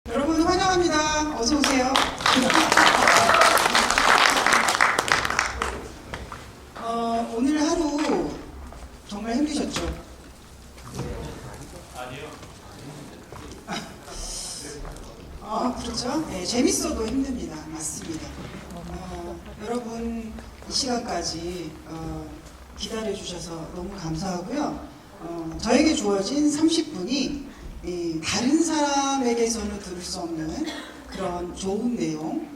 여러분 환영합니다. 어서 오세요. 오늘 하루 정말 힘드셨죠? 아니요. 그렇죠. 네, 재밌어도 힘듭니다. 맞습니다. 여러분 이 시간까지 기다려주셔서 너무 감사하고요. 저에게 주어진 30분이 다른 사람에게서는 들을 수 없는 그런 좋은 내용,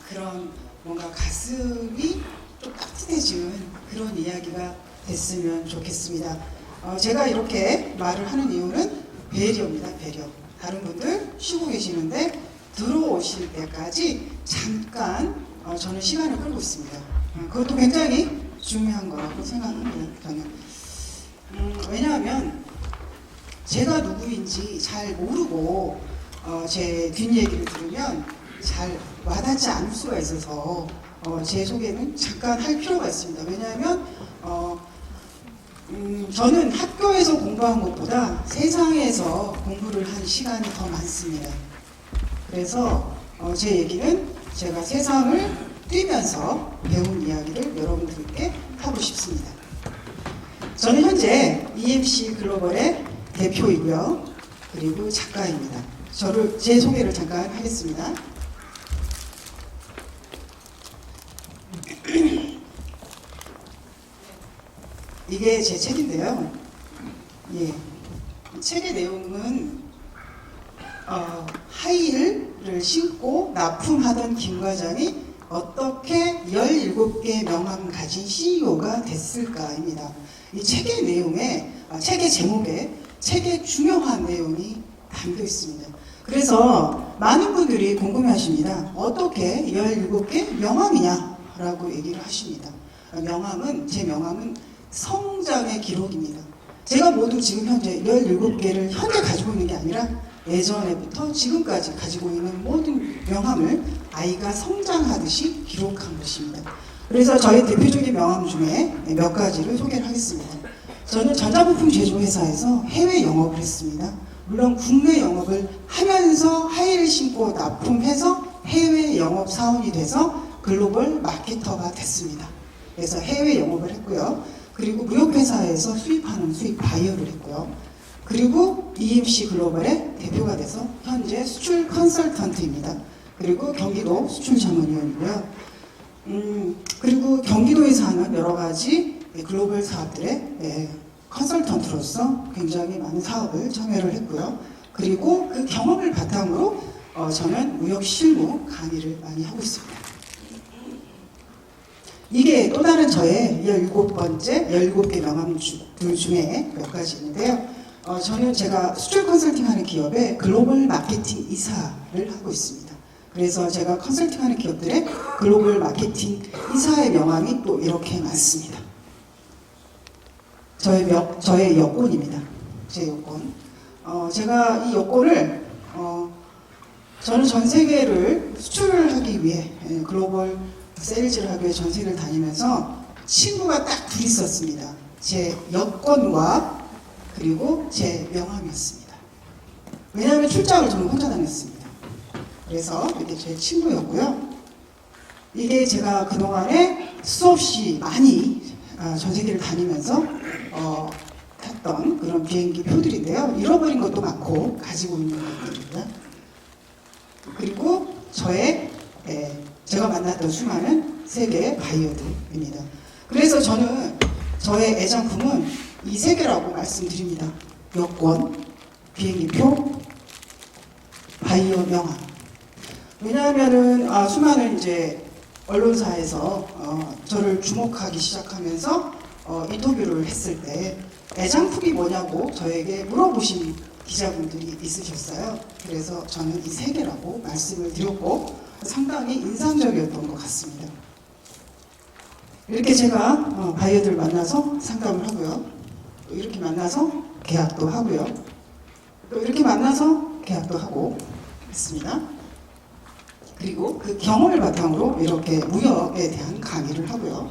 그런 뭔가 가슴이 좀 따뜻해지는 그런 이야기가 됐으면 좋겠습니다. 제가 이렇게 말을 하는 이유는 배려입니다. 배려. 다른 분들 쉬고 계시는데 들어오실 때까지 잠깐 저는 시간을 끌고 있습니다. 그것도 굉장히 중요한 거라고 생각합니다. 저는. 왜냐하면 제가 누구인지 잘 모르고 제 뒷얘기를 들으면 잘 와닿지 않을 수가 있어서 제 소개는 잠깐 할 필요가 있습니다. 왜냐하면 저는 학교에서 공부한 것보다 세상에서 공부를 한 시간이 더 많습니다. 그래서 제 얘기는 제가 세상을 뛰면서 배운 이야기를 여러분들께 하고 싶습니다. 저는 현재 EMC 글로벌의 대표이고요. 그리고 작가입니다. 제 소개를 잠깐 하겠습니다. 이게 제 책인데요. 예. 책의 내용은 하이힐을 신고 납품하던 김 과장이 어떻게 17개 명함 가진 CEO가 됐을까입니다. 이 책의 내용에, 책의 제목에 책의 중요한 내용이 담겨 있습니다. 그래서 많은 분들이 궁금해 하십니다. 어떻게 17개 명함이냐라고 얘기를 하십니다. 제 명함은 성장의 기록입니다. 제가 모두 지금 현재 17개를 현재 가지고 있는 게 아니라 예전에부터 지금까지 가지고 있는 모든 명함을 아이가 성장하듯이 기록한 것입니다. 그래서 저희 대표적인 명함 중에 몇 가지를 소개를 하겠습니다. 저는 전자부품 제조회사에서 해외 영업을 했습니다. 물론 국내 영업을 하면서 하이힐을 신고 납품해서 해외 영업 사원이 돼서 글로벌 마케터가 됐습니다. 그래서 해외 영업을 했고요. 그리고 무역회사에서 수입 바이어를 했고요. 그리고 EMC 글로벌의 대표가 돼서 현재 수출 컨설턴트입니다. 그리고 경기도 수출 자문위원이고요. 그리고 경기도에서 하는 여러 가지 글로벌 사업들의 컨설턴트로서 굉장히 많은 사업을 참여를 했고요. 그리고 그 경험을 바탕으로 저는 무역 실무 강의를 많이 하고 있습니다. 이게 또 다른 저의 17개 명함들 중에 몇 가지 있는데요. 저는 제가 수출 컨설팅 하는 기업의 글로벌 마케팅 이사를 하고 있습니다. 그래서 제가 컨설팅하는 기업들의 글로벌 마케팅 이사의 명함이 또 이렇게 많습니다. 저의 여권입니다. 제 여권. 제가 이 여권을 저는 전 세계를 수출을 하기 위해 글로벌 세일즈를 하기 위해 전 세계를 다니면서 친구가 딱 둘 있었습니다. 제 여권과 그리고 제 명함이었습니다. 왜냐하면 출장을 저는 혼자 다녔습니다. 그래서 이게 제 친구였고요. 이게 제가 그동안에 수없이 많이 전 세계를 다니면서 탔던 그런 비행기 표들인데요. 잃어버린 것도 많고 가지고 있는 것들입니다. 그리고 제가 만났던 수많은 세계 바이어들입니다. 그래서 저는 저의 애장품은 이 세 개라고 말씀드립니다. 여권, 비행기표, 바이어 명함. 왜냐하면은 수많은 이제 언론사에서 저를 주목하기 시작하면서 인터뷰를 했을 때 애장품이 뭐냐고 저에게 물어보신 기자분들이 있으셨어요. 그래서 저는 이 세 개라고 말씀을 드렸고 상당히 인상적이었던 것 같습니다. 이렇게 제가 바이어들 만나서 상담을 하고요. 또 이렇게 만나서 계약도 하고요. 또 이렇게 만나서 계약도 하고 했습니다. 그리고 그 경험을 바탕으로 이렇게 무역에 대한 강의를 하고요.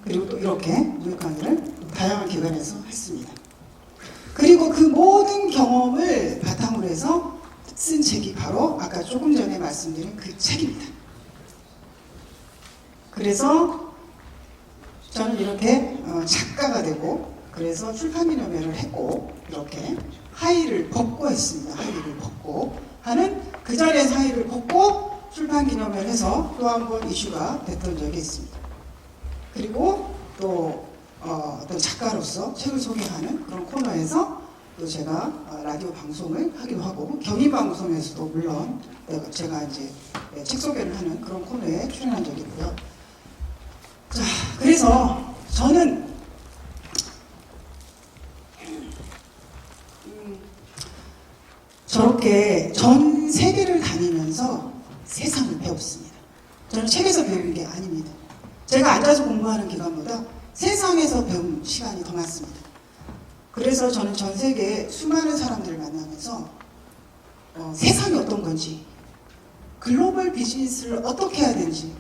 그리고 또 이렇게 무역 강의를 다양한 기관에서 했습니다. 그리고 그 모든 경험을 바탕으로 해서 쓴 책이 바로 아까 조금 전에 말씀드린 그 책입니다. 그래서 저는 이렇게 작가가 되고, 그래서 출판기념회를 했고, 이렇게 하의를 벗고 했습니다. 하의를 벗고 하는, 그 자리에서 하의를 벗고 출판기념회를 해서 또 한 번 이슈가 됐던 적이 있습니다. 그리고 또 어떤 작가로서 책을 소개하는 그런 코너에서 또 제가 라디오 방송을 하기도 하고, 경인방송에서도 물론 제가 이제 책 소개를 하는 그런 코너에 출연한 적이 있고요. 자, 그래서 저는 저렇게 전 세계를 다니면서 세상을 배웠습니다. 저는 책에서 배우는 게 아닙니다. 제가 앉아서 공부하는 기간보다 세상에서 배운 시간이 더 많습니다. 그래서 저는 전 세계에 수많은 사람들을 만나면서 세상이 어떤 건지, 글로벌 비즈니스를 어떻게 해야 되는지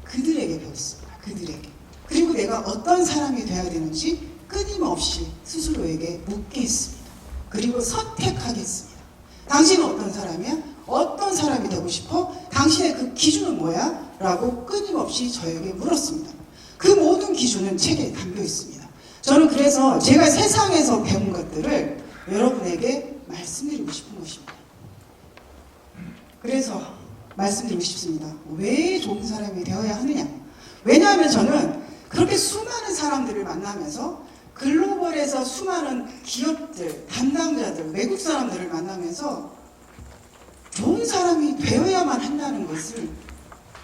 그들에게 배웠습니다. 그들에게. 그리고 내가 어떤 사람이 돼야 되는지 끊임없이 스스로에게 묻게 했습니다. 그리고 선택하겠습니다. 당신은 어떤 사람이야? 어떤 사람이 되고 싶어? 당신의 그 기준은 뭐야? 라고 끊임없이 저에게 물었습니다. 그 모든 기준은 책에 담겨 있습니다. 저는 그래서 제가 세상에서 배운 것들을 여러분에게 말씀드리고 싶은 것입니다. 그래서 말씀드리고 싶습니다. 왜 좋은 사람이 되어야 하느냐? 왜냐하면 저는 그렇게 수많은 사람들을 만나면서, 글로벌에서 수많은 기업들, 담당자들, 외국 사람들을 만나면서 좋은 사람이 되어야만 한다는 것을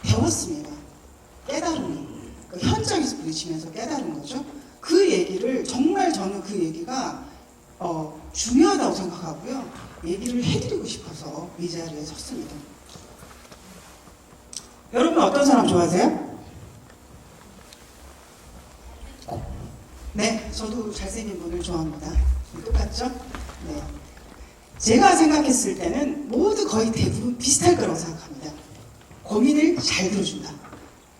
배웠습니다. 깨달은, 그 현장에서 부딪히면서 깨달은 거죠. 그 얘기를, 정말 저는 그 얘기가 중요하다고 생각하고요. 얘기를 해드리고 싶어서 이 자리에 섰습니다. 여러분 어떤 사람 좋아하세요? 네, 저도 잘생긴 분을 좋아합니다. 똑같죠? 네. 제가 생각했을 때는 모두 거의 대부분 비슷할 거라고 생각합니다. 고민을 잘 들어준다.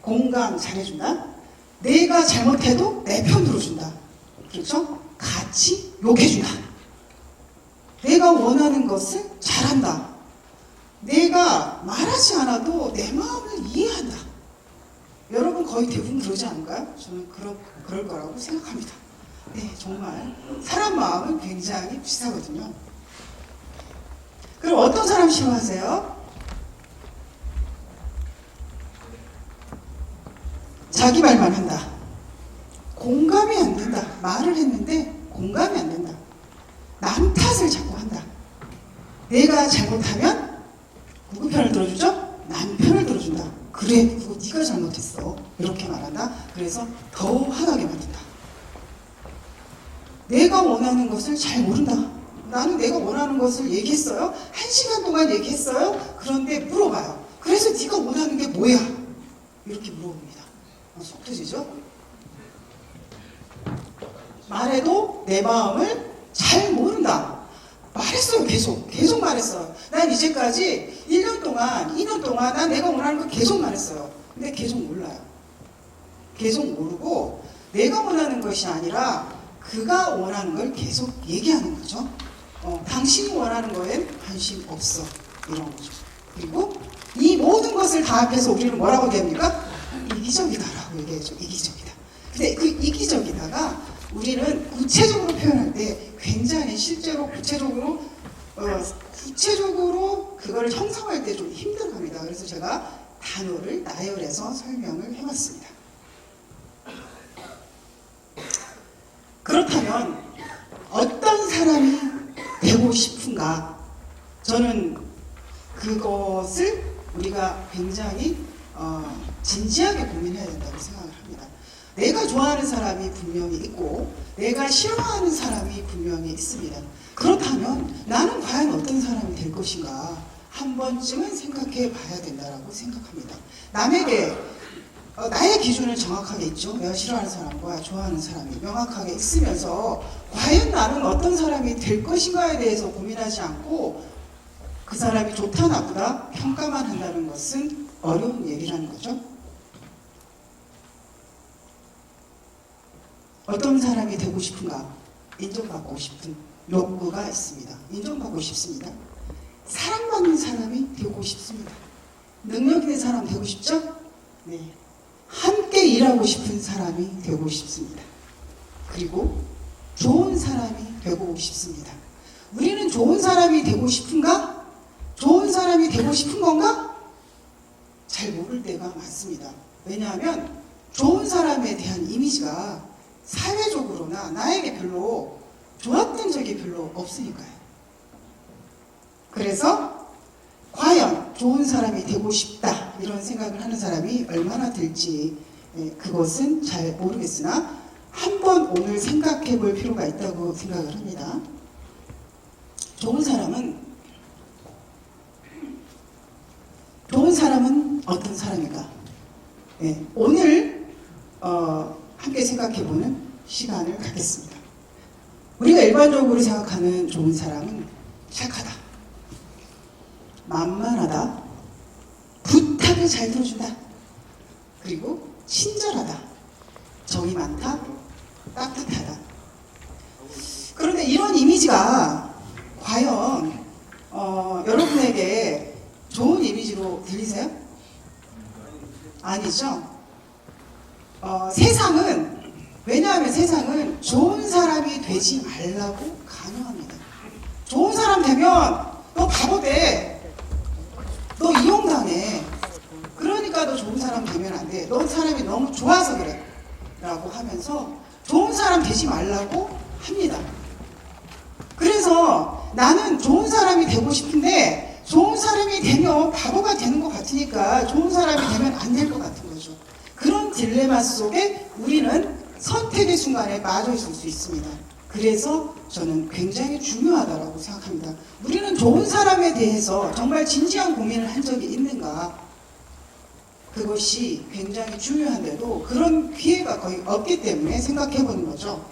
공감 잘해준다. 내가 잘못해도 내 편 들어준다. 그렇죠? 같이 욕해준다. 내가 원하는 것을 잘한다. 내가 말하지 않아도 내 마음을 이해한다. 여러분 거의 대부분 그러지 않을까요? 저는 그럴 거라고 생각합니다. 네, 정말 사람 마음은 굉장히 비슷하거든요. 그럼 어떤 사람 싫어하세요? 자기 말만 한다. 공감이 안 된다. 말을 했는데 공감이 안 된다. 남 탓을 자꾸 한다. 내가 잘못하면 누구 편을 들어주죠? 남 편을 들어준다. 그래, 그거 네가 잘못했어. 이렇게 말한다. 그래서 더 화나게 만든다. 내가 원하는 것을 잘 모른다. 나는 내가 원하는 것을 얘기했어요? 1시간 동안 얘기했어요? 그런데 물어봐요. 그래서 네가 원하는 게 뭐야? 이렇게 물어봅니다. 속 터지죠? 말해도 내 마음을 잘 모른다. 말했어요. 계속 말했어요. 난 이제까지 1년 동안 2년 동안 난 내가 원하는 거 계속 말했어요. 근데 계속 몰라요. 계속 모르고 내가 원하는 것이 아니라 그가 원하는 걸 계속 얘기하는 거죠. 당신이 원하는 거엔 관심 없어. 이런 거죠. 그리고 이 모든 것을 다 합해서 우리는 뭐라고 얘기합니까? 이기적이다라고 얘기하죠. 이기적이다. 근데 그 이기적이다가 우리는 구체적으로 표현할 때 굉장히 실제로 구체적으로 그거를 형성할 때 좀 힘들어합니다. 그래서 제가 단어를 나열해서 설명을 해봤습니다. 그렇다면 어떤 사람이 되고 싶은가? 저는 그것을 우리가 굉장히 진지하게 고민해야 된다고 생각을 합니다. 내가 좋아하는 사람이 분명히 있고 내가 싫어하는 사람이 분명히 있습니다. 그렇다면 나는 과연 어떤 사람이 될 것인가 한 번쯤은 생각해 봐야 된다고 생각합니다. 남에게 나의 기준은 정확하게 있죠. 내가 싫어하는 사람과 좋아하는 사람이 명확하게 있으면서 과연 나는 어떤 사람이 될 것인가에 대해서 고민하지 않고 그 사람이 좋다 나쁘다 평가만 한다는 것은 어려운 얘기라는 거죠. 어떤 사람이 되고 싶은가? 인정받고 싶은 욕구가 있습니다. 인정받고 싶습니다. 사랑받는 사람이 되고 싶습니다. 능력 있는 사람 되고 싶죠? 네. 함께 일하고 싶은 사람이 되고 싶습니다. 그리고 좋은 사람이 되고 싶습니다. 우리는 좋은 사람이 되고 싶은가? 좋은 사람이 되고 싶은 건가? 잘 모를 때가 많습니다. 왜냐하면 좋은 사람에 대한 이미지가 사회적으로나 나에게 별로 좋았던 적이 별로 없으니까요. 그래서 과연 좋은 사람이 되고 싶다 이런 생각을 하는 사람이 얼마나 될지 그것은 잘 모르겠으나 한번 오늘 생각해 볼 필요가 있다고 생각을 합니다. 좋은 사람은 어떤 사람일까? 네, 오늘 함께 생각해보는 시간을 갖겠습니다. 우리가 일반적으로 생각하는 좋은 사람은 착하다, 만만하다, 부탁을 잘 들어준다, 그리고 친절하다, 정이 많다, 따뜻하다. 그런데 이런 이미지가 과연 여러분에게 좋은 이미지로 들리세요? 아니죠? 왜냐하면 세상은 좋은 사람이 되지 말라고 강요합니다. 좋은 사람 되면 너 바보 돼. 너 이용당해. 그러니까 너 좋은 사람 되면 안 돼. 너 사람이 너무 좋아서 그래. 라고 하면서 좋은 사람 되지 말라고 합니다. 그래서 나는 좋은 사람이 되고 싶은데 좋은 사람이 되면 바보가 되는 것 같으니까 좋은 사람이 되면 안 될 것 같은 거죠. 그런 딜레마 속에 우리는 선택의 순간에 빠져 있을 수 있습니다. 그래서 저는 굉장히 중요하다고 생각합니다. 우리는 좋은 사람에 대해서 정말 진지한 고민을 한 적이 있는가? 그것이 굉장히 중요한데도 그런 기회가 거의 없기 때문에 생각해 보는 거죠.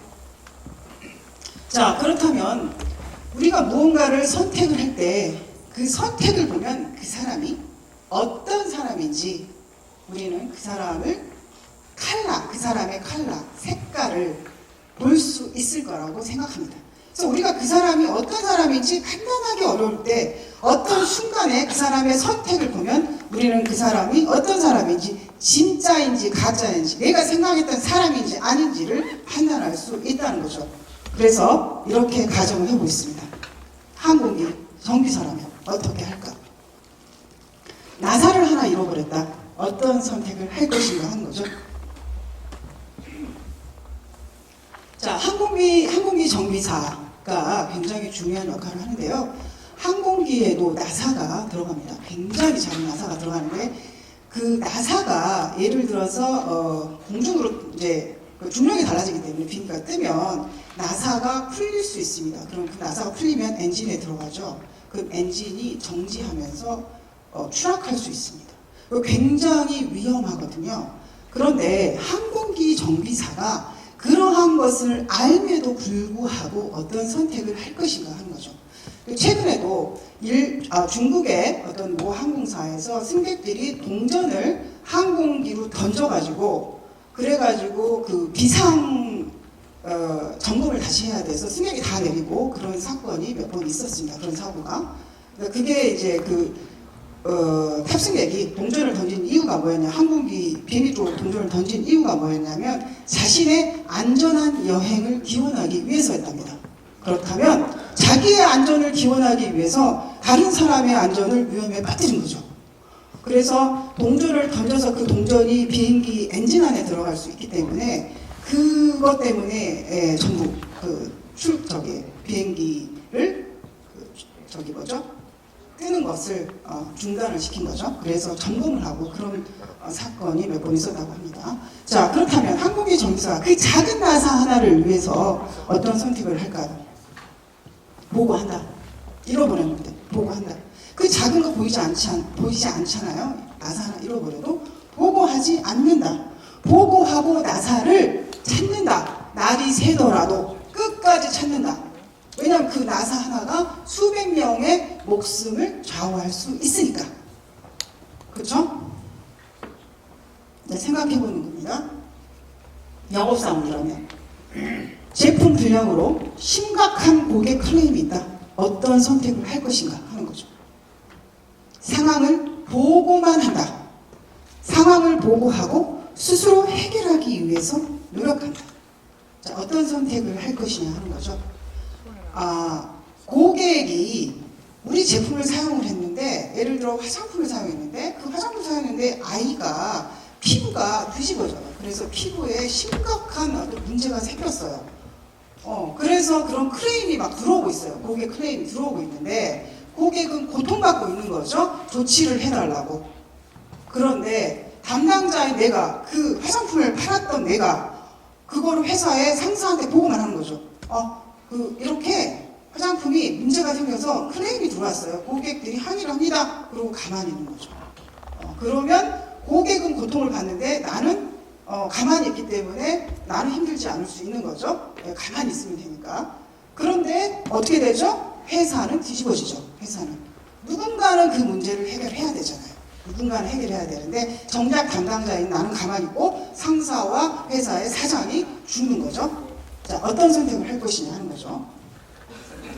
자, 그렇다면 우리가 무언가를 선택을 할 때 그 선택을 보면 그 사람이 어떤 사람인지 우리는 그 사람의 컬러, 색깔을 볼 수 있을 거라고 생각합니다. 그래서 우리가 그 사람이 어떤 사람인지 판단하기 어려울 때 어떤 순간에 그 사람의 선택을 보면 우리는 그 사람이 어떤 사람인지 진짜인지 가짜인지 내가 생각했던 사람인지 아닌지를 판단할 수 있다는 거죠. 그래서 이렇게 가정을 해보겠습니다. 항공기 정비사라면 어떻게 할까? 나사를 하나 잃어버렸다. 어떤 선택을 할 것인가 하는 거죠. 자, 항공기 정비사가 굉장히 중요한 역할을 하는데요. 항공기에도 나사가 들어갑니다. 굉장히 작은 나사가 들어가는데 그 나사가 예를 들어서 공중으로 이제 중력이 달라지기 때문에 비행기가 뜨면 나사가 풀릴 수 있습니다. 그럼 그 나사가 풀리면 엔진에 들어가죠. 그 엔진이 정지하면서 추락할 수 있습니다. 굉장히 위험하거든요. 그런데 항공기 정비사가 그러한 것을 알면도 불구하고 어떤 선택을 할 것인가 하는 거죠. 최근에도 중국의 어떤 모 항공사에서 승객들이 동전을 항공기로 던져가지고 그래가지고 그 비상 점검을 다시 해야 돼서 승객이 다 내리고 그런 사건이 몇 번 있었습니다. 그런 사고가. 그게 이제 탑승객이 동전을 던진 이유가 뭐였냐, 항공기 비행기 쪽으로 동전을 던진 이유가 뭐였냐면 자신의 안전한 여행을 기원하기 위해서였답니다. 그렇다면 자기의 안전을 기원하기 위해서 다른 사람의 안전을 위험에 빠뜨린 거죠. 그래서 동전을 던져서 그 동전이 비행기 엔진 안에 들어갈 수 있기 때문에 그것 때문에 전부 비행기를 뜨는 것을 중단을 시킨 거죠. 그래서 점검을 하고 그런 사건이 몇 번 있었다고 합니다. 자, 그렇다면 항공기 정비사가 그 작은 나사 하나를 위해서 어떤 선택을 할까요? 보고한다. 잃어버렸는데 보고한다. 그 작은 거 보이지 않잖아요. 나사 하나 잃어버려도 보고하지 않는다. 보고하고 나사를 찾는다. 날이 새더라도 끝까지 찾는다. 왜냐하면 그 나사 하나가 수백 명의 목숨을 좌우할 수 있으니까. 그렇죠? 네, 생각해보는 겁니다. 영업사원이라면 제품 불량으로 심각한 고객 클레임이 있다. 어떤 선택을 할 것인가 하는 거죠. 상황을 보고만 한다. 상황을 보고하고 스스로 해결하기 위해서 노력한다. 자, 어떤 선택을 할 것이냐 하는 거죠. 고객이 우리 제품을 사용을 했는데, 예를 들어 화장품을 사용했는데, 그 화장품을 사용했는데 아이가 피부가 뒤집어져요. 그래서 피부에 심각한 어떤 문제가 생겼어요. 그래서 그런 클레임이 막 들어오고 있어요. 고객 클레임이 들어오고 있는데, 고객은 고통받고 있는 거죠. 조치를 해달라고. 그런데 담당자인 내가, 그 화장품을 팔았던 내가 그거를 회사의 상사한테 보고만 하는 거죠. 이렇게 화장품이 문제가 생겨서 클레임이 들어왔어요. 고객들이 항의를 합니다. 그러고 가만히 있는 거죠. 그러면 고객은 고통을 받는데 나는 가만히 있기 때문에 나는 힘들지 않을 수 있는 거죠. 가만히 있으면 되니까. 그런데 어떻게 되죠? 회사는 뒤집어지죠. 회사는. 누군가는 그 문제를 해결해야 되잖아요. 누군가는 해결해야 되는데 정작 담당자인 나는 가만히 있고 상사와 회사의 사장이 죽는 거죠. 자, 어떤 선택을 할 것이냐 하는 거죠.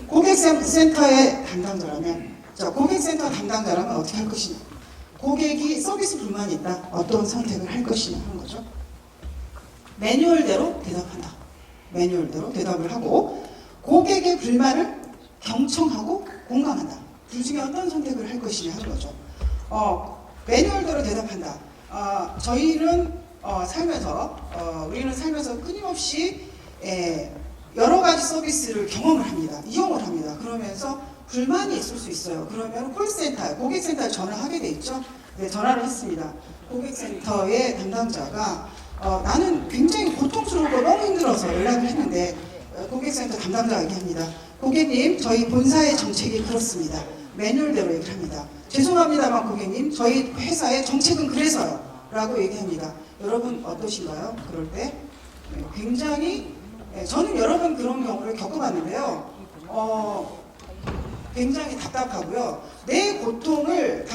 고객센터의 담당자라면, 자, 고객센터 담당자라면 어떻게 할 것이냐. 고객이 서비스 불만이 있다. 어떤 선택을 할 것이냐 하는 거죠. 매뉴얼대로 대답한다. 매뉴얼대로 대답을 하고 고객의 불만을 경청하고 공감한다. 둘 중에 어떤 선택을 할 것이냐 하는 거죠. 매뉴얼대로 대답한다. 저희는 우리는 살면서 끊임없이 여러 가지 서비스를 경험을 합니다. 이용을 합니다. 그러면서 불만이 있을 수 있어요. 그러면 콜센터, 고객센터에 전화하게 돼 있죠. 네, 전화를 했습니다. 고객센터의 담당자가 나는 굉장히 고통스럽고 너무 힘들어서 연락을 했는데 고객센터 담당자가 얘기합니다. 고객님, 저희 본사의 정책이 그렇습니다. 매뉴얼대로 얘기를 합니다. 죄송합니다만 고객님, 저희 회사의 정책은 그래서요. 라고 얘기합니다. 여러분 어떠신가요? 그럴 때 굉장히 저는 여러 번 그런 경우를 겪어봤는데요. 굉장히 답답하고요. 내 고통을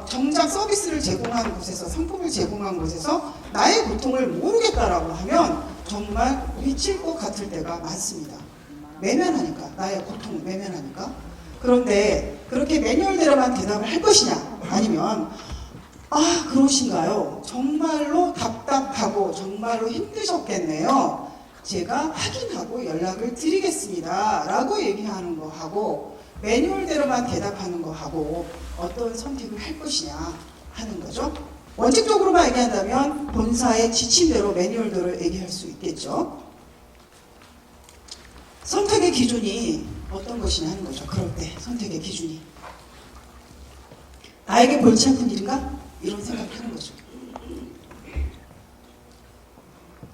정작 서비스를 제공하는 곳에서, 상품을 제공하는 곳에서 나의 고통을 모르겠다라고 하면 정말 미칠 것 같을 때가 많습니다. 외면하니까, 나의 고통을 외면하니까. 그런데 그렇게 매뉴얼대로만 대답을 할 것이냐, 아니면 그러신가요? 정말로 답답하고 정말로 힘드셨겠네요. 제가 확인하고 연락을 드리겠습니다. 라고 얘기하는 거하고 매뉴얼대로만 대답하는 거하고 어떤 선택을 할 것이냐 하는 거죠. 원칙적으로만 얘기한다면 본사의 지침대로 매뉴얼대로 얘기할 수 있겠죠. 선택의 기준이 어떤 것이냐 하는 거죠. 그럴 때 선택의 기준이 나에게 골치 아픈 일인가? 이런 생각을 하는 거죠.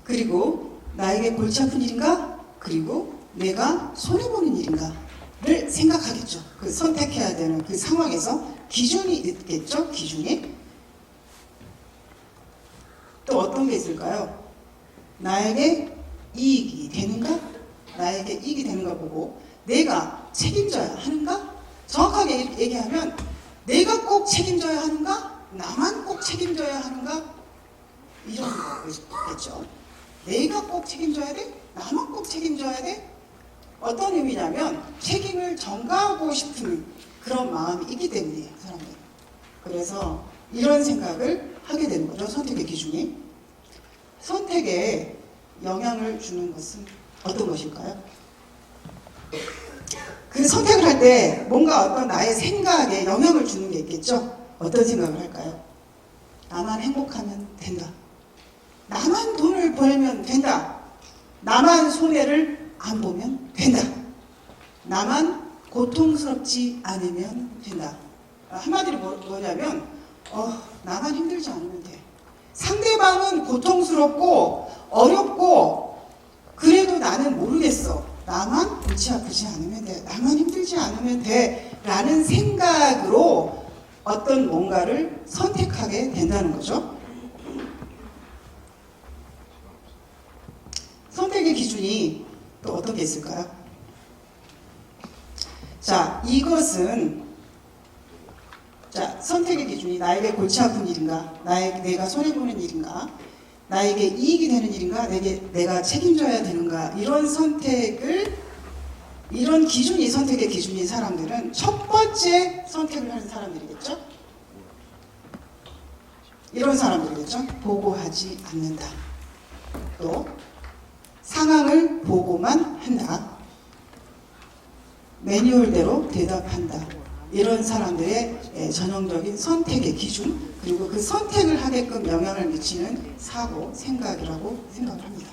그리고 나에게 골치 아픈 일인가? 그리고 내가 손해보는 일인가를 생각하겠죠. 그 선택해야 되는 그 상황에서 기준이 있겠죠. 기준이. 또 어떤 게 있을까요? 나에게 이익이 되는가? 나에게 이익이 되는가 보고 내가 책임져야 하는가? 정확하게 얘기하면 내가 꼭 책임져야 하는가? 나만 꼭 책임져야 하는가? 이런 거겠죠. 내가 꼭 책임져야 돼? 나만 꼭 책임져야 돼? 어떤 의미냐면 책임을 전가하고 싶은 그런 마음이 있기 때문이에요. 사람들. 그래서 이런 생각을 하게 되는 거죠. 선택의 기준이. 선택에 영향을 주는 것은 어떤 것일까요? 그 선택을 할 때 뭔가 어떤 나의 생각에 영향을 주는 게 있겠죠? 어떤 생각을 할까요? 나만 행복하면 된다. 나만 돈을 벌면 된다. 나만 손해를 안 보면 된다. 나만 고통스럽지 않으면 된다. 한마디로 뭐냐면 나만 힘들지 않으면 돼. 상대방은 고통스럽고 어렵고 그래도 나는 모르겠어. 나만 골치 아프지 않으면 돼. 나만 힘들지 않으면 돼. 라는 생각으로 어떤 뭔가를 선택하게 된다는 거죠. 선택의 기준이 또 어떤 게 있을까요? 자, 이것은 선택의 기준이 나에게 골치 아픈 일인가? 내가 손해보는 일인가? 나에게 이익이 되는 일인가? 내가 책임져야 되는가? 이런 선택을 이런 기준이 선택의 기준인 사람들은 첫 번째 선택을 하는 사람들이겠죠? 이런 사람들이겠죠? 보고하지 않는다. 또 상황을 보고만 한다. 매뉴얼대로 대답한다. 이런 사람들의 전형적인 선택의 기준, 그리고 그 선택을 하게끔 영향을 미치는 사고, 생각이라고 생각을 합니다.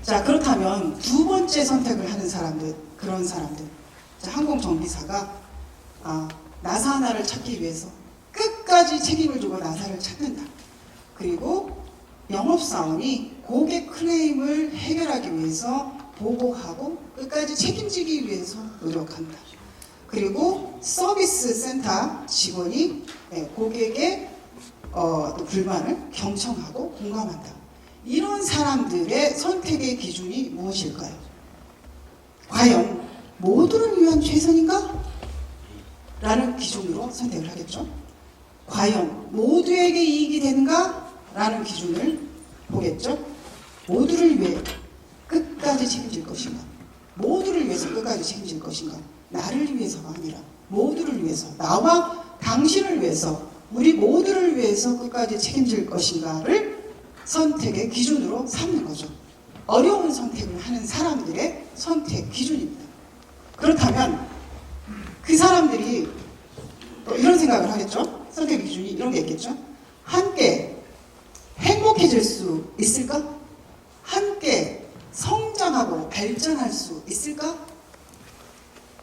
자, 그렇다면 두 번째 선택을 하는 사람들, 그런 사람들. 자, 항공정비사가 나사 하나를 찾기 위해서 끝까지 책임을 두고 나사를 찾는다. 그리고 영업사원이 고객 클레임을 해결하기 위해서 보고하고 끝까지 책임지기 위해서 노력한다. 그리고 서비스 센터 직원이 고객의 또 불만을 경청하고 공감한다. 이런 사람들의 선택의 기준이 무엇일까요? 과연 모두를 위한 최선인가? 라는 기준으로 선택을 하겠죠. 과연 모두에게 이익이 되는가? 라는 기준을 보겠죠. 모두를 위해 끝까지 책임질 것인가? 모두를 위해서 끝까지 책임질 것인가? 나를 위해서가 아니라 모두를 위해서, 나와 당신을 위해서, 우리 모두를 위해서 끝까지 책임질 것인가를 선택의 기준으로 삼는 거죠. 어려운 선택을 하는 사람들의 선택 기준입니다. 그렇다면 그 사람들이 또 이런 생각을 하겠죠. 선택 기준이 이런 게 있겠죠. 함께 행복해질 수 있을까? 함께 성장하고 발전할 수 있을까?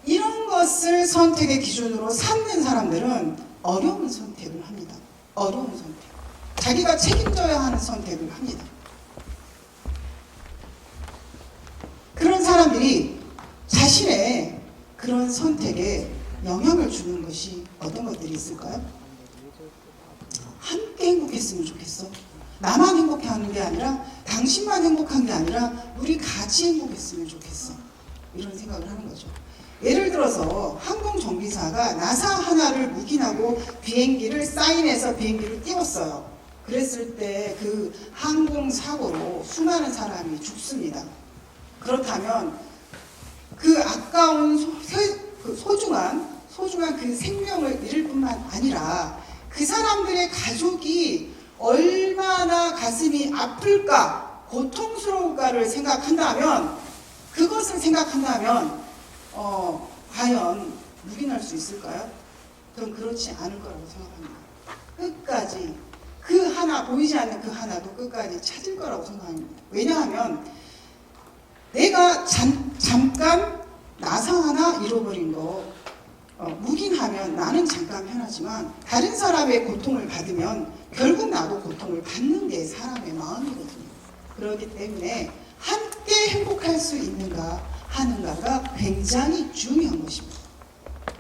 이런 것을 선택의 기준으로 삼는 사람들은 어려운 선택을 합니다. 어려운 선택. 자기가 책임져야 하는 선택을 합니다. 그런 사람들이 자신의 그런 선택에 영향을 주는 것이 어떤 것들이 있을까요? 함께 행복했으면 좋겠어. 나만 행복해하는 게 아니라 당신만 행복한 게 아니라 우리 같이 행복했으면 좋겠어. 이런 생각을 하는 거죠. 예를 들어서 항공정비사가 나사 하나를 묵인하고 비행기를 사인해서 비행기를 띄웠어요. 그랬을 때 그 항공사고로 수많은 사람이 죽습니다. 그렇다면 그 아까운 소중한 그 생명을 잃을 뿐만 아니라 그 사람들의 가족이 얼마나 가슴이 아플까, 고통스러울까를 생각한다면, 그것을 생각한다면 과연 묵인할 수 있을까요? 그건 그렇지 않을 거라고 생각합니다. 끝까지 그 하나, 보이지 않는 그 하나도 끝까지 찾을 거라고 생각합니다. 왜냐하면 내가 잠깐 나사 하나 잃어버린 거 묵인하면 나는 잠깐 편하지만 다른 사람의 고통을 받으면 결국 나도 고통을 받는 게 사람의 마음이거든요. 그렇기 때문에 함께 행복할 수 있는가 하는가가 굉장히 중요한 것입니다.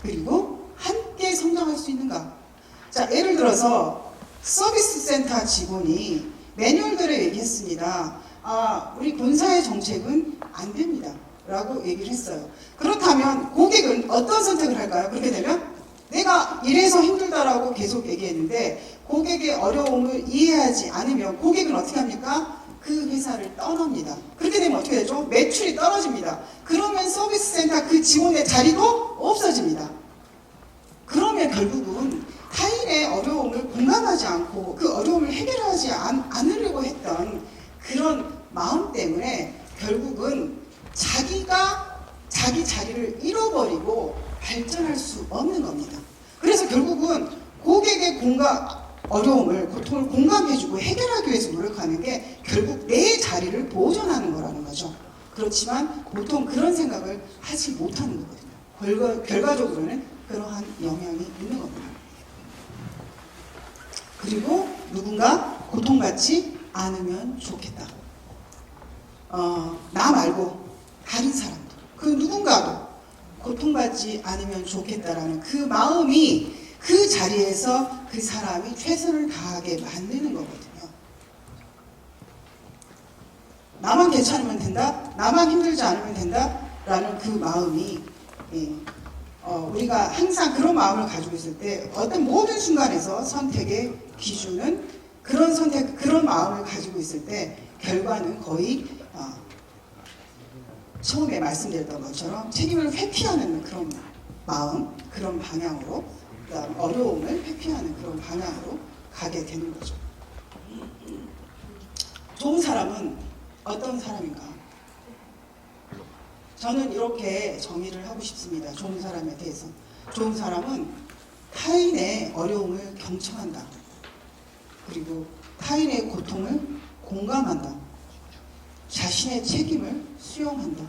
그리고 함께 성장할 수 있는가. 자, 예를 들어서 서비스 센터 직원이 매뉴얼대로 얘기했습니다. 우리 본사의 정책은 안 됩니다. 라고 얘기를 했어요. 그렇다면 고객은 어떤 선택을 할까요? 그렇게 되면 내가 이래서 힘들다라고 계속 얘기했는데 고객의 어려움을 이해하지 않으면 고객은 어떻게 합니까? 그 회사를 떠납니다. 그렇게 되면 어떻게 되죠? 매출이 떨어집니다. 그러면 서비스 센터 그 직원의 자리도 없어집니다. 그러면 결국은 타인의 어려움을 공감하지 않고 그 어려움을 해결하지 않으려고 했던 그런 마음 때문에 결국은 자기가 자기 자리를 잃어버리고 발전할 수 없는 겁니다. 그래서 결국은 고객의 어려움을, 고통을 공감해주고 해결하기 위해서 노력하는 게 결국 내 자리를 보존하는 거라는 거죠. 그렇지만 보통 그런 생각을 하지 못하는 거거든요. 결과적으로는 그러한 영향이 있는 겁니다. 그리고 누군가 고통받지 않으면 좋겠다. 나 말고 다른 사람도, 그 누군가도 고통받지 않으면 좋겠다라는 그 마음이 그 자리에서 그 사람이 최선을 다하게 만드는 거거든요. 나만 괜찮으면 된다, 나만 힘들지 않으면 된다 라는 그 마음이 우리가 항상 그런 마음을 가지고 있을 때 어떤 모든 순간에서 선택의 기준은 그런 마음을 가지고 있을 때 결과는 거의 처음에 말씀드렸던 것처럼 책임을 회피하는 그런 마음, 그런 방향으로, 그다음 어려움을 회피하는 그런 방향으로 가게 되는 거죠. 좋은 사람은 어떤 사람인가? 저는 이렇게 정의를 하고 싶습니다. 좋은 사람에 대해서. 좋은 사람은 타인의 어려움을 경청한다. 그리고 타인의 고통을 공감한다. 자신의 책임을 수용한다.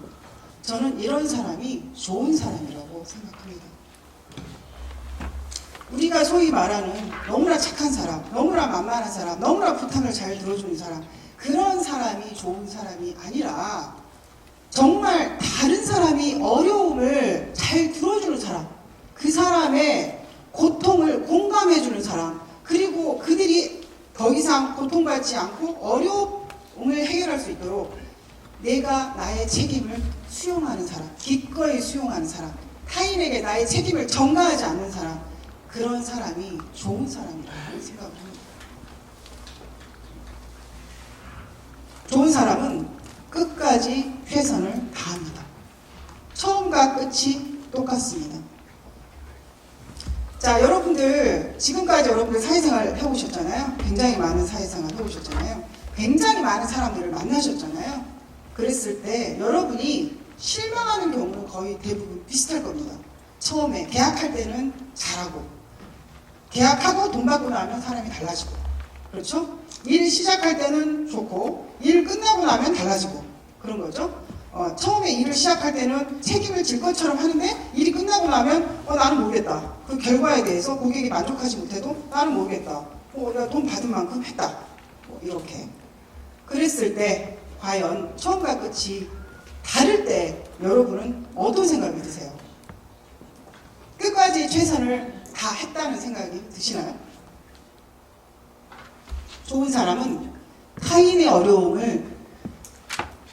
저는 이런 사람이 좋은 사람이라고 생각합니다. 우리가 소위 말하는 너무나 착한 사람, 너무나 만만한 사람, 너무나 부탁을 잘 들어주는 사람, 그런 사람이 좋은 사람이 아니라 정말 다른 사람이 어려움을 잘 들어주는 사람, 그 사람의 고통을 공감해주는 사람, 그리고 그들이 더 이상 고통받지 않고 어려움을 해결할 수 있도록 내가 나의 책임을 수용하는 사람, 기꺼이 수용하는 사람, 타인에게 나의 책임을 전가하지 않는 사람, 그런 사람이 좋은 사람이라고 생각을 합니다. 좋은 사람은 끝까지 최선을 다합니다. 처음과 끝이 똑같습니다. 자, 여러분들 지금까지 여러분들 사회생활 해오셨잖아요. 굉장히 많은 사회생활 해오셨잖아요. 굉장히 많은 사람들을 만나셨잖아요. 그랬을 때 여러분이 실망하는 경우는 거의 대부분 비슷할 겁니다. 처음에 계약할 때는 잘하고, 계약하고 돈 받고 나면 사람이 달라지고, 그렇죠? 일 시작할 때는 좋고 일 끝나고 나면 달라지고 그런 거죠. 처음에 일을 시작할 때는 책임을 질 것처럼 하는데 일이 끝나고 나면 나는 모르겠다. 그 결과에 대해서 고객이 만족하지 못해도 나는 모르겠다. 내가 돈 받은 만큼 했다. 이렇게. 그랬을 때 과연 처음과 끝이 다를 때 여러분은 어떤 생각이 드세요? 끝까지 최선을 다 했다는 생각이 드시나요? 좋은 사람은 타인의 어려움을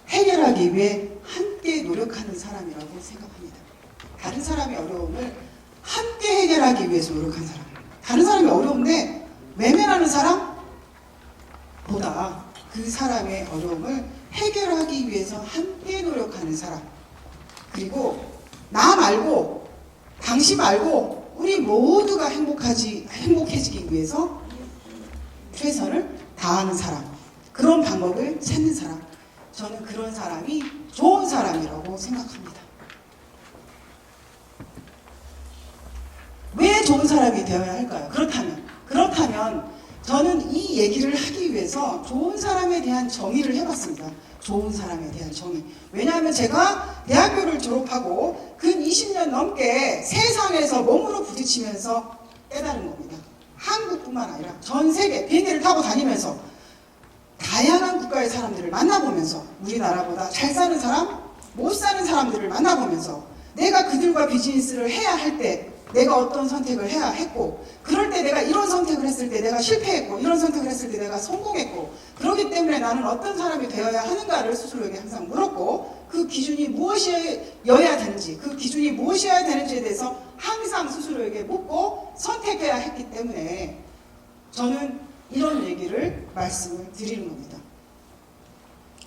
해결하기 위해 함께 노력하는 사람이라고 생각합니다. 다른 사람의 어려움을 함께 해결하기 위해서 노력하는 사람. 다른 사람이 어려운데 외면하는 사람보다 그 사람의 어려움을 해결하기 위해서 함께 노력하는 사람. 그리고 나 말고 당신 말고 우리 모두가 행복해지기 위해서 최선을 다하는 사람, 그런 방법을 찾는 사람, 저는 그런 사람이 좋은 사람이라고 생각합니다. 왜 좋은 사람이 되어야 할까요? 그렇다면 저는 이 얘기를 하기 위해서 좋은 사람에 대한 정의를 해봤습니다. 좋은 사람에 대한 정의. 왜냐하면 제가 대학교를 졸업하고 근 20년 넘게 세상에서 몸으로 부딪히면서 깨달은 겁니다. 한국뿐만 아니라 전 세계 비행기를 타고 다니면서 다양한 국가의 사람들을 만나보면서 우리나라보다 잘 사는 사람, 못 사는 사람들을 만나보면서 내가 그들과 비즈니스를 해야 할 때 내가 어떤 선택을 해야 했고, 그럴 때 내가 이런 선택을 했을 때 내가 실패했고, 이런 선택을 했을 때 내가 성공했고, 그렇기 때문에 나는 어떤 사람이 되어야 하는가를 스스로에게 항상 물었고, 그 기준이 무엇이어야 되는지, 그 기준이 무엇이어야 되는지에 대해서 항상 스스로에게 묻고 선택해야 했기 때문에 저는 이런 얘기를 말씀을 드리는 겁니다.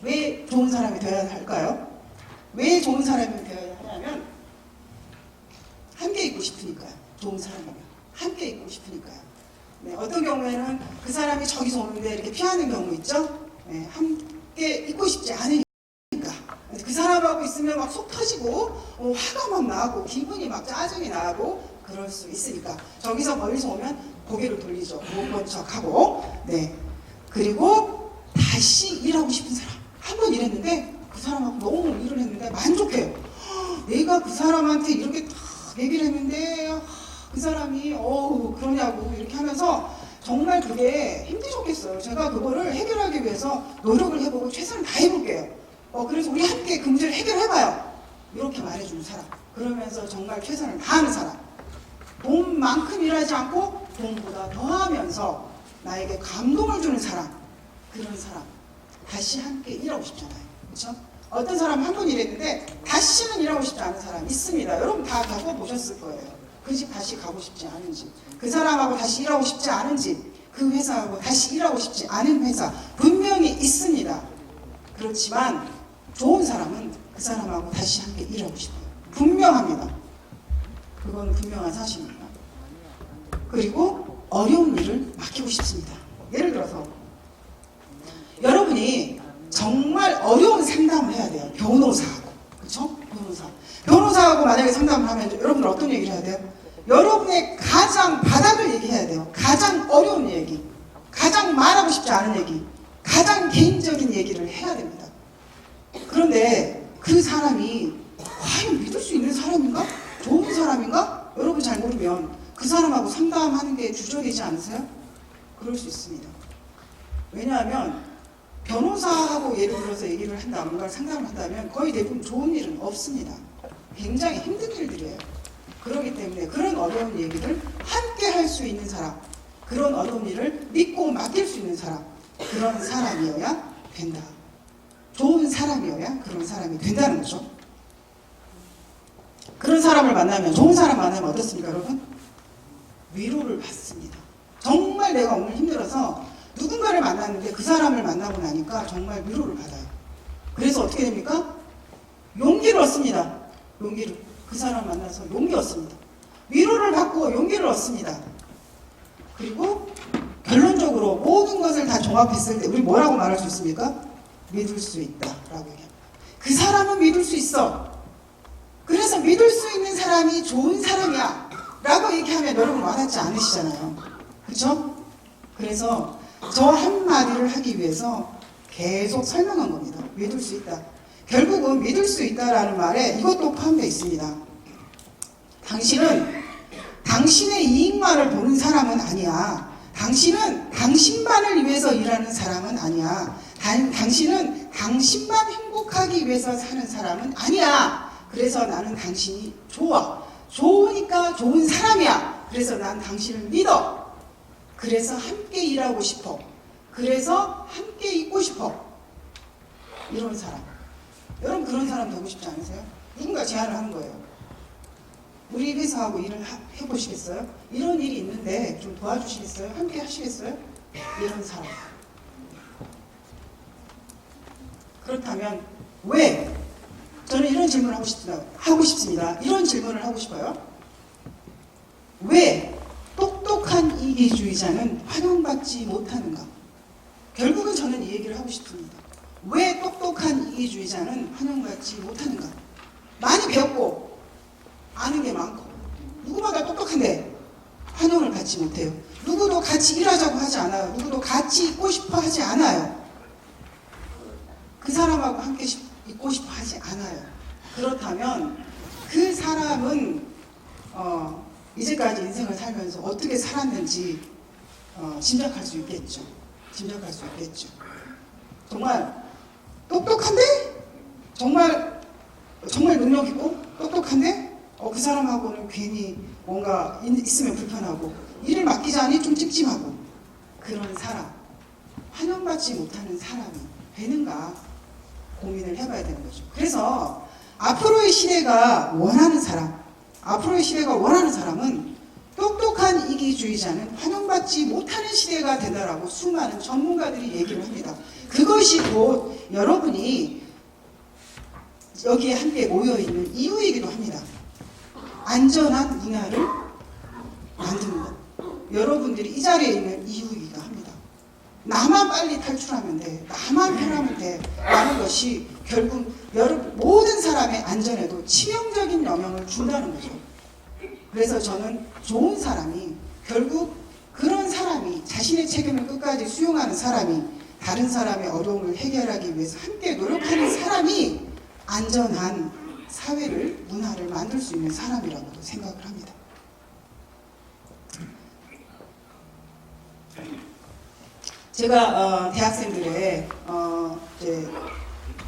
왜 좋은 사람이 되어야 할까요? 왜 좋은 사람이 되어야 하냐면 함께 있고 싶으니까요. 좋은 사람이면 함께 있고 싶으니까요. 네, 어떤 경우에는 그 사람이 저기서 오는데 이렇게 피하는 경우 있죠. 네, 함께 있고 싶지 않으니까. 그 사람하고 있으면 막 속 터지고 화가 막 나고 기분이 막 짜증이 나고 그럴 수 있으니까 저기서 멀리서 오면 고개를 돌리죠. 못 본 척하고. 네. 그리고 다시 일하고 싶은 사람. 한 번 일했는데 그 사람하고 너무 일을 했는데 만족해요. 내가 그 사람한테 이렇게 다 얘기를 했는데 그 사람이 그러냐고 이렇게 하면서 정말 그게 힘드셨겠어요. 제가 그거를 해결하기 위해서 노력을 해보고 최선을 다해볼게요. 그래서 우리 함께 그 문제를 해결해봐요. 이렇게 말해주는 사람. 그러면서 정말 최선을 다하는 사람. 돈만큼 일하지 않고 돈보다 더하면서 나에게 감동을 주는 사람. 그런 사람. 다시 함께 일하고 싶잖아요. 그렇죠? 어떤 사람 한 번 일했는데 다시는 일하고 싶지 않은 사람 있습니다. 여러분 다 겪어보셨을 거예요. 그 집 다시 가고 싶지 않은지, 그 사람하고 다시 일하고 싶지 않은지, 그 회사하고 다시 일하고 싶지 않은 회사 분명히 있습니다. 그렇지만 좋은 사람은 그 그 사람하고 다시 함께 일하고 싶어요. 분명합니다. 그건 분명한 사실입니다. 그리고 어려운 일을 맡기고 싶습니다. 예를 들어서 여러분이 정말 어려운 상담을 해야 돼요. 변호사하고. 그렇죠? 변호사하고 만약에 상담을 하면 여러분들 어떤 얘기를 해야 돼요? 여러분의 가장 바닥을 얘기해야 돼요. 가장 어려운 얘기, 가장 말하고 싶지 않은 얘기, 가장 개인적인 얘기를 해야 됩니다. 그런데 그 사람이 과연 믿을 수 있는 사람인가? 좋은 사람인가? 여러분 잘 모르면 그 사람하고 상담하는 게 주저되지 않으세요? 그럴 수 있습니다. 왜냐하면 변호사하고 예를 들어서 얘기를 한다, 뭔가를 상담을 한다면 거의 대부분 좋은 일은 없습니다. 굉장히 힘든 일들이에요. 그렇기 때문에 그런 어려운 얘기를 함께 할 수 있는 사람, 그런 어려운 일을 믿고 맡길 수 있는 사람, 그런 사람이어야 된다. 좋은 사람이어야 그런 사람이 된다는 거죠. 그런 사람을 만나면, 좋은 사람 만나면 어떻습니까, 여러분? 위로를 받습니다. 정말 내가 오늘 힘들어서 누군가를 만났는데 그 사람을 만나고 나니까 정말 위로를 받아요. 그래서 어떻게 됩니까? 용기를 얻습니다. 용기를. 그 사람 만나서 용기 얻습니다. 위로를 받고 용기를 얻습니다. 그리고 결론적으로 모든 것을 다 종합했을 때 우리 뭐라고 말할 수 있습니까? 믿을 수 있다라고 얘기합니다. 그 사람은 믿을 수 있어. 그래서 믿을 수 있는 사람이 좋은 사람이야 라고 얘기하면 여러분 와닿지 않으시잖아요. 그렇죠? 그래서 저 한마디를 하기 위해서 계속 설명한 겁니다. 믿을 수 있다. 결국은 믿을 수 있다라는 말에 이것도 포함되어 있습니다. 당신은 당신의 이익만을 보는 사람은 아니야. 당신은 당신만을 위해서 일하는 사람은 아니야. 당신은 당신만 행복하기 위해서 사는 사람은 아니야. 그래서 나는 당신이 좋아. 좋으니까 좋은 사람이야. 그래서 난 당신을 믿어. 그래서 함께 일하고 싶어. 그래서 함께 있고 싶어. 이런 사람. 여러분 그런 사람 되고 싶지 않으세요? 누군가 제안을 하는 거예요. 우리 회사하고 일을 해보시겠어요? 이런 일이 있는데 좀 도와주시겠어요? 함께 하시겠어요? 이런 사람. 그렇다면 왜? 저는 이런 질문을 하고 싶습니다. 이런 질문을 하고 싶어요. 왜 똑똑한 이기주의자는 환영받지 못하는가? 결국은 저는 이 얘기를 하고 싶습니다. 왜 똑똑한 이기주의자는 환영받지 못하는가? 많이 배웠고 아는 게 많고 누구보다 똑똑한데 환영을 받지 못해요. 누구도 같이 일하자고 하지 않아요. 누구도 같이 있고 싶어 하지 않아요. 그 사람하고 함께 있고 싶어 하지 않아요. 그렇다면 그 사람은 이제까지 인생을 살면서 어떻게 살았는지 짐작할 수 있겠죠. 짐작할 수 있겠죠. 정말 똑똑한데? 정말 능력 있고 똑똑한데? 그 사람하고는 괜히 뭔가 있으면 불편하고 일을 맡기자니 좀 찝찝하고 그런 사람, 환영받지 못하는 사람이 되는가 고민을 해봐야 되는 거죠. 그래서 앞으로의 시대가 원하는 사람은 똑똑한 이기주의자는 환영받지 못하는 시대가 된다라고 수많은 전문가들이 얘기를 합니다. 그것이 곧 여러분이 여기에 함께 모여있는 이유이기도 합니다. 안전한 문화를 만드는 것. 여러분들이 이 자리에 있는 이유이기도 합니다. 나만 빨리 탈출하면 돼. 나만 편하면 돼. 라는 것이 결국 여러분 모든 사람의 안전에도 치명적인 영향을 준다는 거죠. 그래서 저는 좋은 사람이 결국 그런 사람이 자신의 책임을 끝까지 수용하는 사람이 다른 사람의 어려움을 해결하기 위해서 함께 노력하는 사람이 안전한 사회를 문화를 만들 수 있는 사람이라고도 생각을 합니다. 제가 대학생들의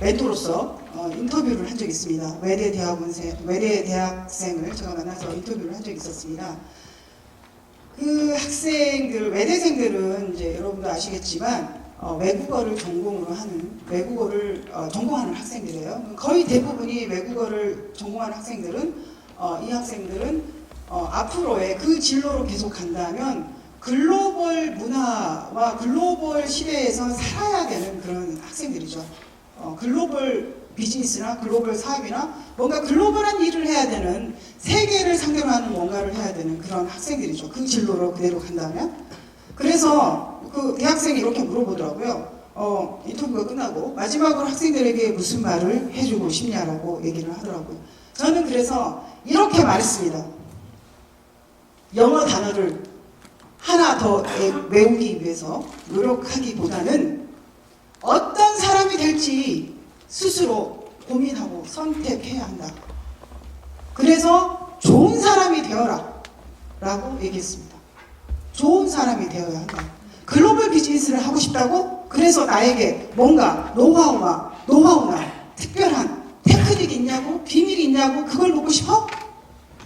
멘토로서 인터뷰를 한 적이 있습니다. 외대 대학생을 제가 만나서 인터뷰를 한 적이 있었습니다. 그 학생들, 외대생들은 이제 여러분도 아시겠지만 외국어를 전공하는 학생들이에요. 거의 대부분이 외국어를 전공하는 학생들은 이 학생들은 앞으로의 그 진로로 계속 간다면 글로벌 문화와 글로벌 시대에서 살아야 되는 그런 학생들이죠. 글로벌 비즈니스나 글로벌 사업이나 뭔가 글로벌한 일을 해야 되는, 세계를 상대로 하는 뭔가를 해야 되는 그런 학생들이죠. 그 진로로 그대로 간다면. 그래서 그 대학생이 이렇게 물어보더라고요. 인터뷰가 끝나고 마지막으로 학생들에게 무슨 말을 해주고 싶냐라고 얘기를 하더라고요. 저는 그래서 이렇게 말했습니다. 영어 단어를 하나 더 외우기 위해서 노력하기보다는 어떤 사람이 될지 스스로 고민하고 선택해야 한다. 그래서 좋은 사람이 되어라 라고 얘기했습니다. 좋은 사람이 되어야 한다. 글로벌 비즈니스를 하고 싶다고? 그래서 나에게 뭔가 노하우나 특별한 테크닉이 있냐고? 비밀이 있냐고? 그걸 묻고 싶어?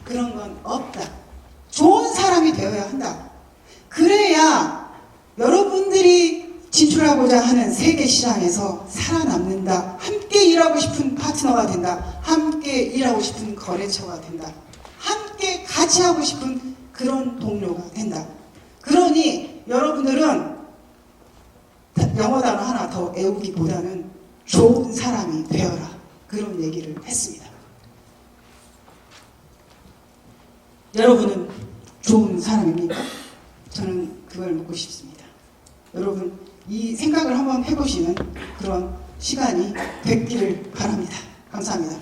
그런 건 없다. 좋은 사람이 되어야 한다. 그래야 여러분들이 진출하고자 하는 세계 시장에서 살아남는다. 함께 일하고 싶은 파트너가 된다. 함께 일하고 싶은 거래처가 된다. 함께 같이 하고 싶은 그런 동료가 된다. 그러니 여러분들은 영어 단어 하나 더 외우기보다는 좋은 사람이 되어라. 그런 얘기를 했습니다. 여러분은 좋은 사람입니까? 저는 그걸 묻고 싶습니다. 여러분, 이 생각을 한번 해보시는 그런 시간이 됐기를 바랍니다. 감사합니다.